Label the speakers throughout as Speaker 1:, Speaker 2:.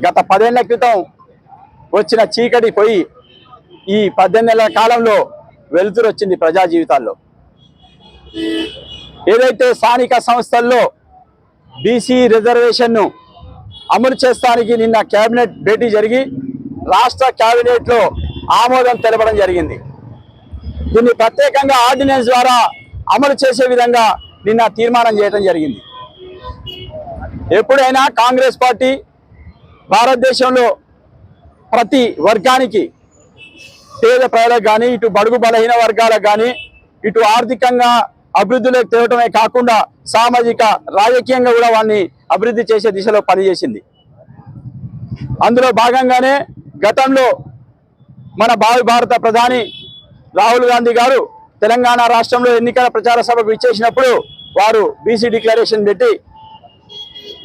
Speaker 1: గత 10 ఏళ్ల క్రితం వచ్చిన చీకటి పోయి ఈ 18 ఏళ్ల కాలంలో వెలుతురు వచ్చింది ప్రజా జీవితాల్లో. ఏదైతే స్థానిక సంస్థల్లో బీసీ రిజర్వేషన్ను అమలు చేస్తానికి నిన్న కేబినెట్ భేటీ జరిగి రాష్ట్ర కేబినెట్లో ఆమోదం తెలపడం జరిగింది. దీన్ని ప్రత్యేకంగా ఆర్డినెన్స్ ద్వారా అమలు చేసే విధంగా నిన్న తీర్మానం చేయడం జరిగింది. ఎప్పుడైనా కాంగ్రెస్ పార్టీ భారతదేశంలో ప్రతి వర్గానికి, పేద ప్రజలకు కానీ, ఇటు బడుగు బలహీన వర్గాలకు కానీ, ఇటు ఆర్థికంగా అభివృద్ధిలోకి తేవటమే కాకుండా సామాజిక రాజకీయంగా కూడా వారిని అభివృద్ధి చేసే దిశలో పనిచేసింది. అందులో భాగంగానే గతంలో మన భారత ప్రధాని రాహుల్ గాంధీ గారు తెలంగాణ రాష్ట్రంలో ఎన్నికల ప్రచార సభకు ఇచ్చేసినప్పుడు వారు బీసీ డిక్లరేషన్ పెట్టి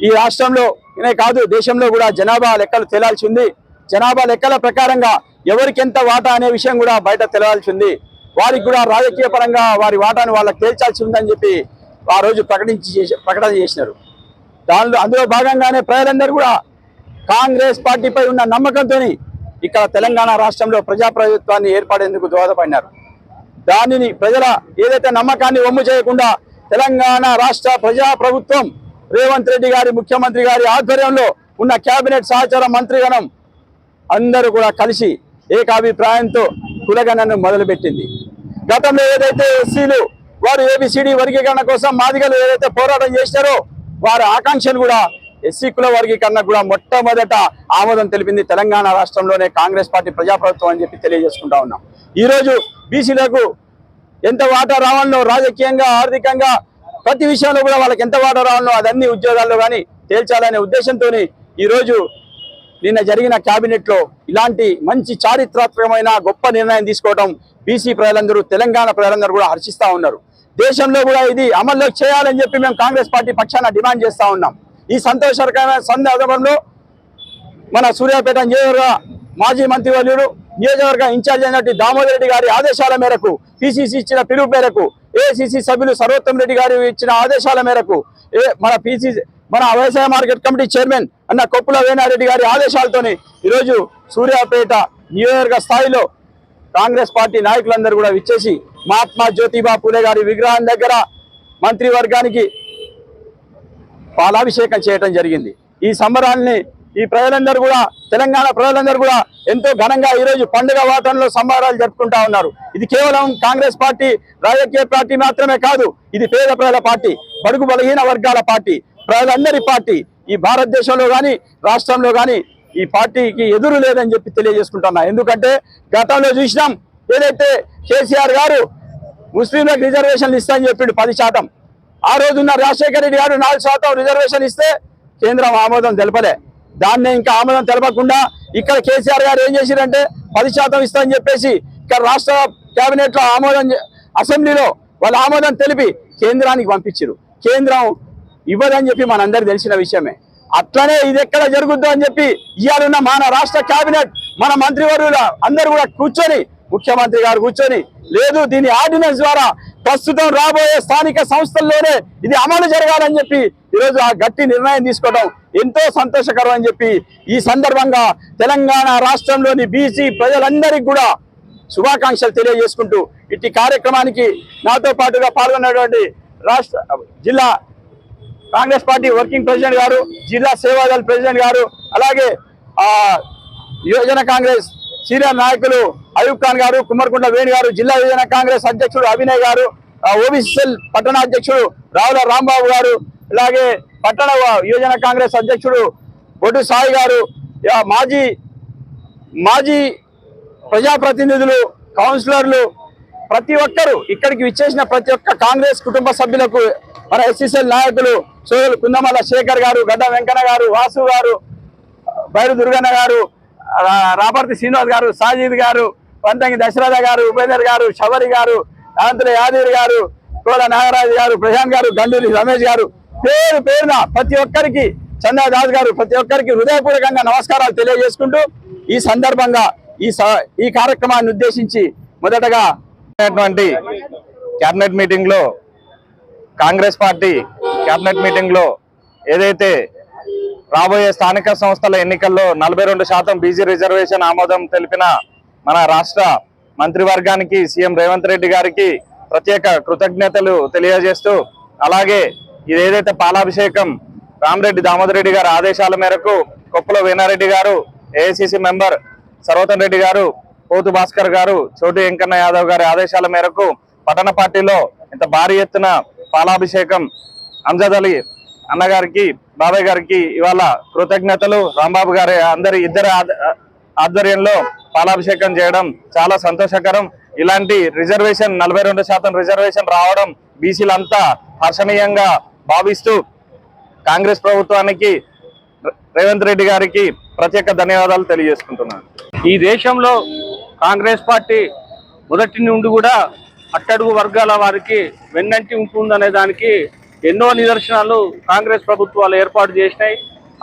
Speaker 1: ఈ రాష్ట్రంలోనే కాదు దేశంలో కూడా జనాభా లెక్కలు తేలాల్సి ఉంది, జనాభా లెక్కల ప్రకారంగా ఎవరికి ఎంత వాటా అనే విషయం కూడా బయట తెలవాల్సి ఉంది, వారికి కూడా రాజకీయ పరంగా వారి వాటాను వాళ్ళకి తేల్చాల్సి ఉందని చెప్పి ఆ రోజు ప్రకటన చేసినారు. అందులో భాగంగానే ప్రజలందరూ కూడా కాంగ్రెస్ పార్టీపై ఉన్న నమ్మకంతో ఇక్కడ తెలంగాణ రాష్ట్రంలో ప్రజాప్రభుత్వాన్ని ఏర్పడేందుకు దోహదపడినారు. దానిని ప్రజల ఏదైతే నమ్మకాన్ని వమ్ము చేయకుండా తెలంగాణ రాష్ట్ర ప్రజాప్రభుత్వం రేవంత్ రెడ్డి గారి ముఖ్యమంత్రి గారి ఆధ్వర్యంలో ఉన్న కేబినెట్ సహచర మంత్రిగణం అందరూ కూడా కలిసి ఏకాభిప్రాయంతో కులగణను మొదలుపెట్టింది. గతంలో ఏదైతే ఎస్సీలు వారు ఏబిసిడి వర్గీకరణ కోసం మాదిగలు ఏదైతే పోరాటం చేశారో వారి ఆకాంక్షలు కూడా ఎస్సీ కుల వర్గీకరణ కూడా మొట్టమొదట ఆమోదం తెలిపింది తెలంగాణ రాష్ట్రంలోనే కాంగ్రెస్ పార్టీ ప్రజాప్రభుత్వం అని చెప్పి తెలియజేసుకుంటా ఉన్నాం. ఈరోజు బీసీలకు ఎంత వాటా రావాలనో, రాజకీయంగా ఆర్థికంగా ప్రతి విషయంలో కూడా వాళ్ళకి ఎంత వాటా రావాలనో అదన్నీ ఉద్యోగాల్లో కానీ తేల్చాలనే ఉద్దేశంతో ఈరోజు నిన్న జరిగిన కేబినెట్లో ఇలాంటి మంచి చారిత్రాత్మకమైన గొప్ప నిర్ణయం తీసుకోవడం బీసీ ప్రజలందరూ, తెలంగాణ ప్రజలందరూ కూడా హర్షిస్తూ ఉన్నారు. దేశంలో కూడా ఇది అమల్లో చేయాలని చెప్పి మేము కాంగ్రెస్ పార్టీ పక్షాన డిమాండ్ చేస్తూ ఉన్నాం. ఈ సంతోషకరమైన సందర్భంలో మన సూర్యాపేట నియోజకవర్గ మాజీ మంత్రివర్యులు, నియోజకవర్గ ఇన్ఛార్జ్ అయినటువంటి దామోదర్ రెడ్డి గారి ఆదేశాల మేరకు, పిసిసి ఇచ్చిన పిలుపు మేరకు, ఏఐసిసి సభ్యులు సర్వోత్తమ్ రెడ్డి గారు ఇచ్చిన ఆదేశాల మేరకు, మన వ్యవసాయ మార్కెట్ కమిటీ చైర్మన్ అన్న కొప్పుల వేణారెడ్డి గారి ఆదేశాలతోని ఈరోజు సూర్యాపేట నియోజకవర్గ స్థాయిలో కాంగ్రెస్ పార్టీ నాయకులందరూ కూడా విచ్చేసి మహాత్మా జ్యోతిబా పూలే గారి విగ్రహం దగ్గర మంత్రివర్గానికి పాలాభిషేకం చేయడం జరిగింది. ఈ సంబరాల్ని ఈ ప్రజలందరూ కూడా, తెలంగాణ ప్రజలందరూ కూడా ఎంతో ఘనంగా ఈరోజు పండుగ వాతావరణంలో సంబరాలు జరుపుకుంటా ఉన్నారు. ఇది కేవలం కాంగ్రెస్ పార్టీ రాజకీయ పార్టీ మాత్రమే కాదు, ఇది పేద ప్రజల పార్టీ, బడుగు బలహీన వర్గాల పార్టీ, ప్రజలందరి పార్టీ. ఈ భారతదేశంలో కానీ రాష్ట్రంలో కానీ ఈ పార్టీకి ఎదురు లేదని చెప్పి తెలియజేసుకుంటున్నా. ఎందుకంటే గతంలో చూసినాం, ఏదైతే కేసీఆర్ గారు ముస్లింలకు రిజర్వేషన్లు ఇస్తామని చెప్పిండు 10%. ఆ రోజున్న రాజశేఖర రెడ్డి గారు 4% రిజర్వేషన్ ఇస్తే కేంద్రం ఆమోదం తెలపలే. దాన్నే ఇంకా ఆమోదం తెలపకుండా ఇక్కడ కేసీఆర్ గారు ఏం చేసిరంటే 10% ఇస్తామని చెప్పేసి ఇక్కడ రాష్ట్ర కేబినెట్లో ఆమోదం, అసెంబ్లీలో వాళ్ళు ఆమోదం తెలిపి కేంద్రానికి పంపించారు. కేంద్రం ఇవ్వదని చెప్పి మనందరికీ తెలిసిన విషయమే. అట్లనే ఇది ఎక్కడ జరుగుద్దు అని చెప్పి ఇవాళ మన రాష్ట్ర కేబినెట్, మన మంత్రివర్యులు అందరూ కూడా కూర్చొని, ముఖ్యమంత్రి గారు కూర్చొని, లేదు దీని ఆర్డినెన్స్ ద్వారా ప్రస్తుతం రాబోయే స్థానిక సంస్థల్లోనే ఇది అమలు జరగాలని చెప్పి ఈరోజు ఆ గట్టి నిర్ణయం తీసుకోవడం ఎంతో సంతోషకరం అని చెప్పి ఈ సందర్భంగా తెలంగాణ రాష్ట్రంలోని బీసీ ప్రజలందరికీ కూడా శుభాకాంక్షలు తెలియజేసుకుంటూ ఇట్టి కార్యక్రమానికి నాతో పాటుగా పాల్గొన్నటువంటి రాష్ట్ర జిల్లా కాంగ్రెస్ పార్టీ వర్కింగ్ ప్రెసిడెంట్ గారు, జిల్లా సేవాదళ ప్రెసిడెంట్ గారు, అలాగే యువజన కాంగ్రెస్ సీనియర్ నాయకులు అయూబ్ ఖాన్ గారు, కుమ్మర్కుంట వేణు గారు, జిల్లా యువజన కాంగ్రెస్ అధ్యక్షుడు అభినయ్ గారు, ఓబీసీఎల్ పట్టణ అధ్యక్షుడు రావుల రాంబాబు గారు, అలాగే పట్టణ యువజన కాంగ్రెస్ అధ్యక్షుడు బొడ్డు సాయి గారు, మాజీ ప్రజాప్రతినిధులు, కౌన్సిలర్లు, ప్రతి ఒక్కరు ఇక్కడికి విచ్చేసిన ప్రతి ఒక్క కాంగ్రెస్ కుటుంబ సభ్యులకు, మన ఎస్సీసీఎల్ నాయకులు సోదరులు కుందమల్ల శేఖర్ గారు, గడ్డ వెంకన్న గారు, వాసు గారు, బైరు దుర్గన్న గారు, రాపర్తి శ్రీనివాస్ గారు, సాజీద్ గారు, పంతంగి దశరథ గారు, ఉపేందర్ గారు, శబరి గారు, అనంతుల యాదగిరి గారు, కోల నాగరాజు గారు, ప్రశాంత్ గారు, గండూరి రమేష్ గారు, పేరు పేరున ప్రతి ఒక్కరికి, చంద్రదాస్ గారు, ప్రతి ఒక్కరికి హృదయపూర్వకంగా నమస్కారాలు తెలియజేసుకుంటూ ఈ సందర్భంగా ఈ కార్యక్రమాన్ని ఉద్దేశించి మొదటగా
Speaker 2: కేబినెట్ మీటింగ్ లో కాంగ్రెస్ పార్టీ కేబినెట్ మీటింగ్ లో ఏదైతే రాబోయే స్థానిక సంస్థల ఎన్నికల్లో 42% బీసీ రిజర్వేషన్ ఆమోదం తెలిపిన మన రాష్ట్ర మంత్రివర్గానికి సీఎం రేవంత్ రెడ్డి గారికి ప్రత్యేక కృతజ్ఞతలు తెలియజేస్తూ, అలాగే ఇదేదైతే పాలాభిషేకం రామరెడ్డి దామోదర్ రెడ్డి గారి ఆదేశాల మేరకు కొప్పుల వీణారెడ్డి గారు, ఏఐసిసి మెంబర్ సర్వోత్తమ్ రెడ్డి గారు, పోతు భాస్కర్ గారు, చోటు వెంకన్న యాదవ్ గారి ఆదేశాల మేరకు పట్టణ పార్టీలో ఇంత భారీ ఎత్తున పాలాభిషేకం అంజద్ అలీ అన్నగారికి, బాబాయ్ గారికి ఇవాళ కృతజ్ఞతలు. రాంబాబు గారి ఇద్దరి ఆధ్వర్యంలో పాలాభిషేకం చేయడం చాలా సంతోషకరం. ఇలాంటి రిజర్వేషన్ 42% రిజర్వేషన్ రావడం బీసీలంతా హర్షణీయంగా భావిస్తూ కాంగ్రెస్ ప్రభుత్వానికి, రేవంత్ రెడ్డి గారికి ప్రత్యేక ధన్యవాదాలు తెలియజేసుకుంటున్నాను.
Speaker 3: ఈ దేశంలో కాంగ్రెస్ పార్టీ మొదటి నుండి కూడా అట్టడుగు వర్గాల వారికి వెన్నంటి ఉంటుందనే దానికి ఎన్నో నిదర్శనాలు కాంగ్రెస్ ప్రభుత్వాలు ఏర్పాటు చేసినాయి.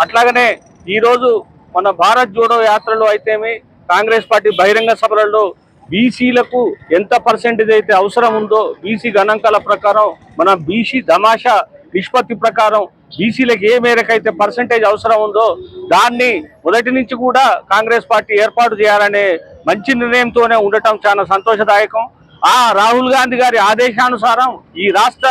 Speaker 3: అట్లాగనే ఈరోజు మన భారత్ జోడో యాత్రలో అయితేమి, కాంగ్రెస్ పార్టీ బహిరంగ సభలలో బీసీలకు ఎంత పర్సెంటేజ్ అయితే అవసరం ఉందో బీసీ గణాంకాల ప్రకారం, మన బీసీ తమాషా నిష్పత్తి ప్రకారం బీసీలకు ఏ మేరకైతే పర్సెంటేజ్ అవసరం ఉందో దాన్ని మొదటి నుంచి కూడా కాంగ్రెస్ పార్టీ ఏర్పాటు చేయాలనే మంచి నిర్ణయంతోనే ఉండటం చాలా సంతోషదాయకం. రాహుల్ గాంధీ గారి ఆదేశానుసారం ఈ రాష్ట్ర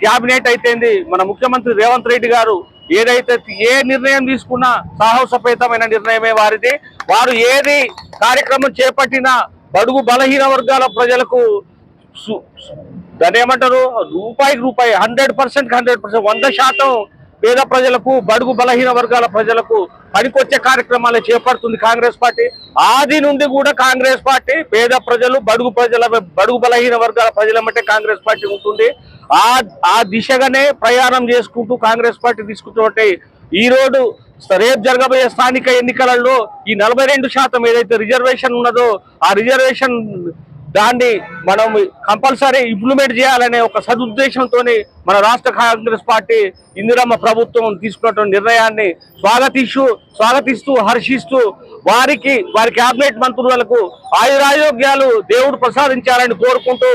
Speaker 3: క్యాబినెట్ అయితేంది, మన ముఖ్యమంత్రి రేవంత్ రెడ్డి గారు ఏదైతే ఏ నిర్ణయం తీసుకున్నా సాహసోపేతమైన నిర్ణయమే వారిది. వారు ఏది కార్యక్రమం చేపట్టినా బడుగు బలహీన వర్గాల ప్రజలకు దాని ఏమంటారు, రూపాయికి రూపాయి 100% 100% పేద ప్రజలకు, బడుగు బలహీన వర్గాల ప్రజలకు పనికొచ్చే కార్యక్రమాలు చేపడుతుంది కాంగ్రెస్ పార్టీ. ఆది నుండి కూడా కాంగ్రెస్ పార్టీ పేద ప్రజలు, బడుగు బలహీన వర్గాల ప్రజల మధ్య కాంగ్రెస్ పార్టీ ఉంటుంది. ఆ దిశగానే ప్రయాణం చేసుకుంటూ కాంగ్రెస్ పార్టీ తీసుకుంటే ఈరోజు రేపు జరగబోయే స్థానిక ఎన్నికలలో ఈ 42% ఏదైతే రిజర్వేషన్ ఉన్నదో ఆ రిజర్వేషన్ దాన్ని మనం కంపల్సరీ ఇంప్లిమెంట్ చేయాలనే ఒక సదుద్దేశంతో మన రాష్ట్ర కాంగ్రెస్ పార్టీ ఇందిరమ్మ ప్రభుత్వం తీసుకున్నటువంటి నిర్ణయాన్ని స్వాగతిస్తూ హర్షిస్తూ వారి కేబినెట్ మంత్రులకు ఆయురారోగ్యాలు దేవుడు ప్రసాదించాలని కోరుకుంటూ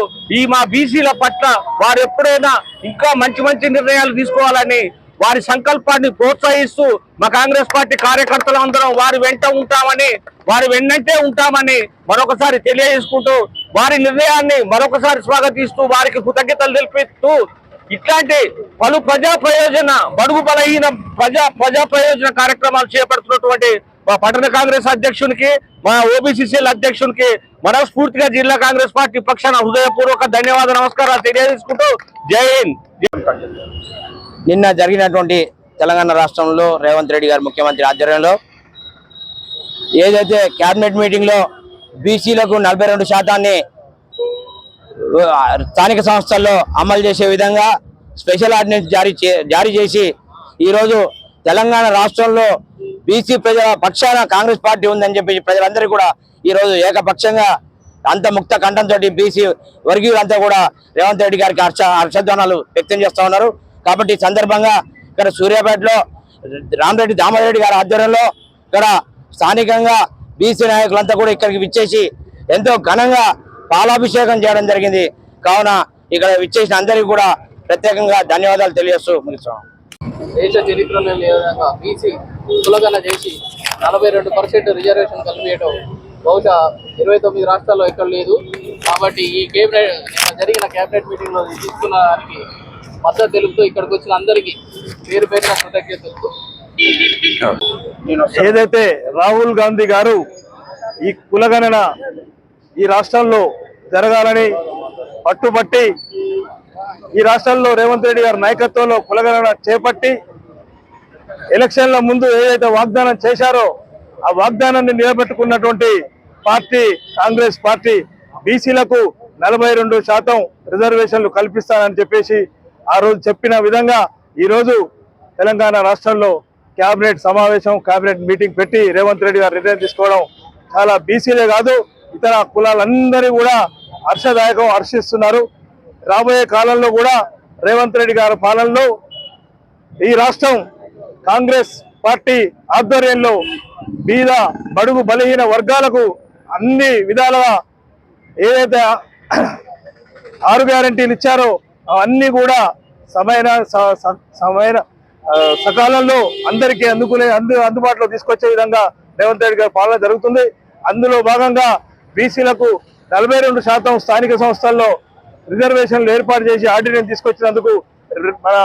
Speaker 3: మా బీసీల పట్ల వారు ఎప్పుడైనా ఇంకా మంచి నిర్ణయాలు తీసుకోవాలని వారి సంకల్పాన్ని ప్రోత్సహిస్తూ మా కాంగ్రెస్ పార్టీ కార్యకర్తలు అందరం వారి వెన్నంటే ఉంటామని మరొకసారి తెలియజేసుకుంటూ వారి నిర్ణయాన్ని మరొకసారి స్వాగతిస్తూ వారికి కృతజ్ఞతలు తెలిపిస్తూ ఇట్లాంటి పలు ప్రజా ప్రయోజన కార్యక్రమాలు చేపడుతున్నటువంటి మా పట్టణ కాంగ్రెస్ అధ్యక్షునికి, మా ఓబీసీసీఎల్ అధ్యక్షునికి మనస్ఫూర్తిగా జిల్లా కాంగ్రెస్ పార్టీ పక్షాన హృదయపూర్వక నమస్కారాలు తెలియజేసుకుంటూ జై హింద్.
Speaker 4: నిన్న జరిగినటువంటి తెలంగాణ రాష్ట్రంలో రేవంత్ రెడ్డి గారు ముఖ్యమంత్రి ఆధ్వర్యంలో ఏదైతే కేబినెట్ మీటింగ్లో బీసీలకు 42% స్థానిక సంస్థల్లో అమలు చేసే విధంగా స్పెషల్ ఆర్డినెన్స్ జారీ చేసి ఈరోజు తెలంగాణ రాష్ట్రంలో బీసీ ప్రజల పక్షాన కాంగ్రెస్ పార్టీ ఉందని చెప్పి ప్రజలందరూ కూడా ఈరోజు ఏకపక్షంగా అంత ముక్త కంఠంతో బీసీ వర్గీయులంతా కూడా రేవంత్ రెడ్డి గారికి హర్షధ్వానాలు వ్యక్తం చేస్తూ ఉన్నారు. కాబట్టి ఈ సందర్భంగా ఇక్కడ సూర్యాపేటలో రామరెడ్డి దామోదర్ రెడ్డి గారి ఆధ్వర్యంలో ఇక్కడ స్థానికంగా బీసీ నాయకులంతా కూడా ఇక్కడికి విచ్చేసి ఎంతో ఘనంగా పాలాభిషేకం చేయడం జరిగింది. కావున ఇక్కడ విచ్చేసిన అందరికీ కూడా ప్రత్యేకంగా ధన్యవాదాలు తెలియజేస్తూ ముగిస్తాం.
Speaker 5: దేశ చరిత్రలో విధంగా బీసీ కులగన చేసి 42% రిజర్వేషన్ కల్పించడం బహుశా 29 రాష్ట్రాల్లో ఎక్కడ లేదు. కాబట్టి ఈ జరిగిన కేబినెట్ మీటింగ్ లో తీసుకున్న దానికి మద్దతు తెలుపుతూ ఇక్కడికి వచ్చిన అందరికీ పేరు పేరున కృతజ్ఞతలు.
Speaker 2: ఏదైతే రాహుల్ గాంధీ గారు ఈ కులగణన ఈ రాష్ట్రంలో జరగాలని పట్టుబట్టి ఈ రాష్ట్రంలో రేవంత్ రెడ్డి గారి నాయకత్వంలో కులగణన చేపట్టి ఎలక్షన్ల ముందు ఏదైతే వాగ్దానం చేశారో ఆ వాగ్దానాన్ని నిలబెట్టుకున్నటువంటి పార్టీ కాంగ్రెస్ పార్టీ. బీసీలకు 42% రిజర్వేషన్లు కల్పిస్తానని చెప్పేసి ఆ రోజు చెప్పిన విధంగా ఈరోజు తెలంగాణ రాష్ట్రంలో కేబినెట్ సమావేశం, కేబినెట్ మీటింగ్ పెట్టి రేవంత్ రెడ్డి గారు నిర్ణయం తీసుకోవడం చాలా బీసీలే కాదు ఇతర కులాలందరూ కూడా హర్షిస్తున్నారు. రాబోయే కాలంలో కూడా రేవంత్ రెడ్డి గారి పాలనలో ఈ రాష్ట్రం కాంగ్రెస్ పార్టీ ఆధ్వర్యంలో బీద బడుగు బలహీన వర్గాలకు అన్ని విధాలుగా ఏదైతే 6 గ్యారెంటీలు ఇచ్చారో అవన్నీ కూడా సకాలంలో అందరికీ అందుబాటులో తీసుకొచ్చే విధంగా రేవంత్ రెడ్డి గారి పాలన జరుగుతుంది. అందులో భాగంగా బీసీలకు 42% స్థానిక సంస్థల్లో రిజర్వేషన్లు ఏర్పాటు చేసి ఆర్డినెన్స్ తీసుకొచ్చినందుకు మన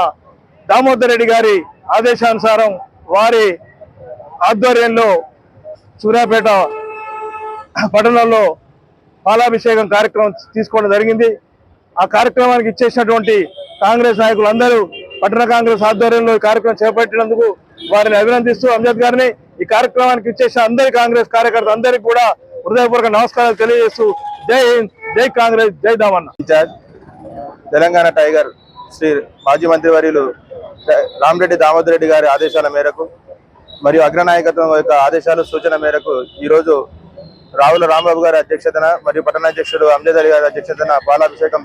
Speaker 2: దామోదర్ రెడ్డి గారి ఆదేశానుసారం వారి ఆధ్వర్యంలో సూర్యాపేట పట్టణంలో పాలాభిషేకం కార్యక్రమం తీసుకోవడం జరిగింది. ఆ కార్యక్రమానికి ఇచ్చేసినటువంటి కాంగ్రెస్ నాయకులు అందరూ పట్టణ కాంగ్రెస్ ఆధ్వర్యంలో ఈ కార్యక్రమం చేపట్టినందుకు వారిని అభినందిస్తూ అంజద్ గారిని ఈ కార్యక్రమానికి ఇచ్చేసిన అందరి కాంగ్రెస్ కార్యకర్తలు అందరికీ కూడా హృదయపూర్వక నమస్కారాలు తెలియజేస్తూ జై హింద్, జై కాంగ్రెస్, జై దామన్న.
Speaker 6: ఇన్ఛార్జ్ తెలంగాణ టైగర్ శ్రీ మాజీ మంత్రివర్యులు రామరెడ్డి దామోదర్ రెడ్డి గారి ఆదేశాల మేరకు మరియు అగ్రనాయకత్వం యొక్క ఆదేశాలు సూచన మేరకు ఈరోజు రావుల రాంబాబు గారి అధ్యక్షతన మరియు పట్టణాధ్యక్షుడు అంజద్ అలీ గారి అధ్యక్షతన పాలాభిషేకం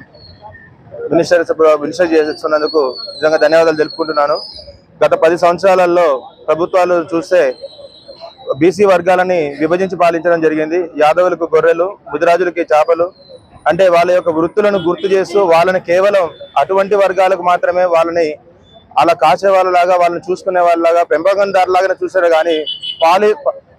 Speaker 6: మినిస్టర్ చేస్తున్నందుకు నిజంగా ధన్యవాదాలు తెలుపుకుంటున్నాను. గత 10 సంవత్సరాలలో ప్రభుత్వాలు చూస్తే బీసీ వర్గాలని విభజించి పాలించడం జరిగింది. యాదవులకు గొర్రెలు, ముదిరాజులకి చేపలు అంటే వాళ్ళ యొక్క వృత్తులను గుర్తు చేస్తూ వాళ్ళని కేవలం అటువంటి వర్గాలకు మాత్రమే వాళ్ళని అలా కాసే వాళ్ళలాగా వాళ్ళని చూసుకునే వాళ్ళలాగా పెంపకందారులాగానే చూసారు కానీ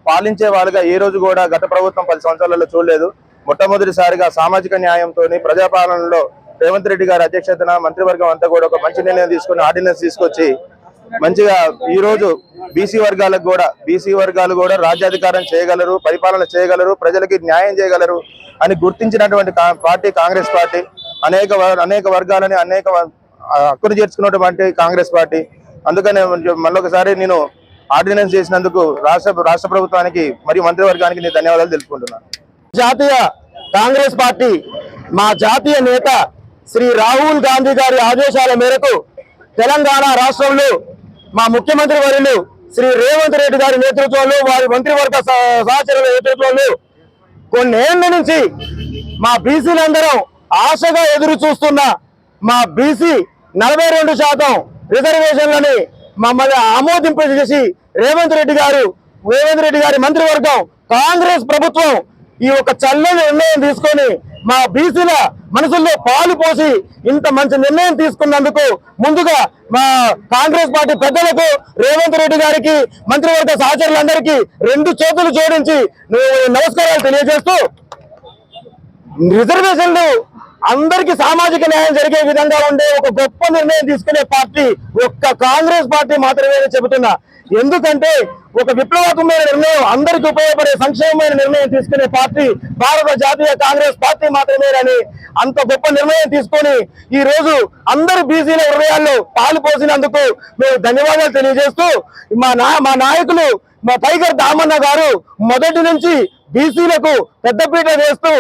Speaker 6: పాలించే వాళ్ళుగా ఏ రోజు కూడా గత ప్రభుత్వం 10 సంవత్సరాలలో చూడలేదు. మొట్టమొదటిసారిగా సామాజిక న్యాయంతో ప్రజాపాలనలో రేవంత్ రెడ్డి గారి అధ్యక్షతన మంత్రివర్గం అంతా కూడా ఒక మంచి నిర్ణయం తీసుకుని ఆర్డినెన్స్ తీసుకొచ్చి మంచిగా ఈ రోజు బీసీ వర్గాలు కూడా రాజ్యాధికారం చేయగలరు, పరిపాలన చేయగలరు, ప్రజలకి న్యాయం చేయగలరు అని గుర్తించినటువంటి పార్టీ కాంగ్రెస్ పార్టీ. అనేక వర్గాలని హక్కును చేర్చుకున్నటువంటి కాంగ్రెస్ పార్టీ. అందుకనే మళ్ళొకసారి నేను ఆర్డినెన్స్ చేసినందుకు రాష్ట్ర ప్రభుత్వానికి మరియు మంత్రివర్గానికి నేను ధన్యవాదాలు తెలుపుకుంటున్నాను.
Speaker 1: జాతీయ కాంగ్రెస్ పార్టీ మా జాతీయ నేత శ్రీ రాహుల్ గాంధీ గారి ఆదేశాల మేరకు తెలంగాణ రాష్ట్రంలో మా ముఖ్యమంత్రి వర్యులు శ్రీ రేవంత్ రెడ్డి గారి నేతృత్వంలో వారి మంత్రివర్గ సహచరుల నేతృత్వంలో కొన్నేళ్ల నుంచి మా బీసీలందరం ఆశగా ఎదురు చూస్తున్న మా బీసీ 42% రిజర్వేషన్లని మమ్మల్ని ఆమోదింపజేసి రేవంత్ రెడ్డి గారి మంత్రివర్గం కాంగ్రెస్ ప్రభుత్వం ఈ ఒక చల్లని నిర్ణయం తీసుకొని మా బీసీల మనసుల్లో పాలు పోసి ఇంత మంచి నిర్ణయం తీసుకున్నందుకు ముందుగా మా కాంగ్రెస్ పార్టీ పెద్దలకు రేవంత్ రెడ్డి గారికి మంత్రివర్గ సహచరులందరికీ 2 చేతులు జోడించి నమస్కారాలు తెలియజేస్తూ రిజర్వేషన్లు అందరికీ సామాజిక న్యాయం జరిగే విధంగా ఉండే ఒక గొప్ప నిర్ణయం తీసుకునే పార్టీ ఒక్క కాంగ్రెస్ పార్టీ మాత్రమే చెబుతున్నా. ఎందుకంటే ఒక విప్లవాత్మకమైన నిర్ణయం, అందరికీ ఉపయోగపడే సంక్షేమమైన నిర్ణయం తీసుకునే పార్టీ భారత జాతీయ కాంగ్రెస్ పార్టీ మాత్రమేనని అంత గొప్ప నిర్ణయం తీసుకొని ఈ రోజు అందరు బీసీల హృదయాల్లో పాలు పోసినందుకు మేము ధన్యవాదాలు తెలియజేస్తూ మా నాయకులు మా టైగర్ దామన్న గారు మొదటి నుంచి బీసీలకు పెద్దపీట వేస్తూ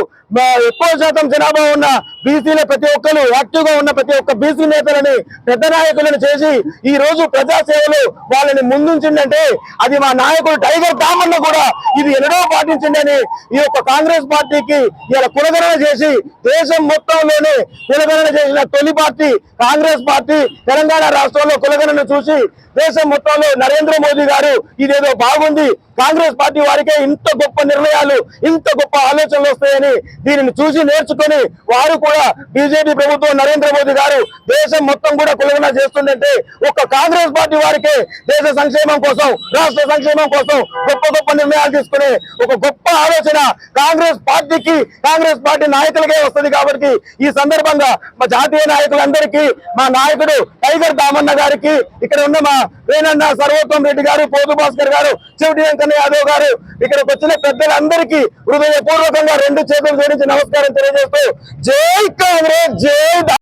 Speaker 1: ఎక్కువ శాతం జనాభా ఉన్న బీసీల ప్రతి ఒక్కరు యాక్టివ్ గా ఉన్న ప్రతి ఒక్క బీసీ నేతలని పెద్ద నాయకులను చేసి ఈ రోజు ప్రజాసేవలు వాళ్ళని ముందుంచిందంటే అది మా నాయకుడు టైగర్ దామన్న కూడా ఇది ఎన్నడో పాటించిందని ఈ యొక్క కాంగ్రెస్ పార్టీకి ఇలా కులగణన చేసి దేశం మొత్తంలోనే కులగణన చేసిన తొలి పార్టీ కాంగ్రెస్ పార్టీ. తెలంగాణ రాష్ట్రంలో కులగణన చూసి దేశం మొత్తంలో నరేంద్ర మోదీ గారు ఇదేదో బాగుంది, కాంగ్రెస్ పార్టీ వారికే ఇంత గొప్ప నిర్ణయాలు ఇంత గొప్ప ఆలోచనలు వస్తాయని దీనిని చూసి నేర్చుకుని వారు కూడా బీజేపీ ప్రభుత్వం నరేంద్ర మోదీ గారు దేశం మొత్తం కూడా కులగణన చేస్తుందంటే ఒక్క కాంగ్రెస్ పార్టీ వారికే దేశ సంక్షేమం కోసం రాష్ట్ర సంక్షేమం కోసం గొప్ప గొప్ప నిర్ణయాలు తీసుకునే ఒక గొప్ప ఆలోచన కాంగ్రెస్ పార్టీకి కాంగ్రెస్ పార్టీ నాయకులకే వస్తుంది. కాబట్టి ఈ సందర్భంగా మా జాతీయ నాయకులందరికీ మా నాయకుడు టైగర్ దామన్న గారికి ఇక్కడ ఉన్న మా వేణన్న సర్వోత్తమ్ రెడ్డి గారు, పోతు భాస్కర్ గారు, చెవిటి వెంకన్న యాదవ్ గారు ఇక్కడికి వచ్చిన పెద్దలందరికీ హృదయపూర్వకంగా 2 చేతులు జోడించి నమస్కారం తెలియజేస్తూ జై కాంగ్రెస్, జై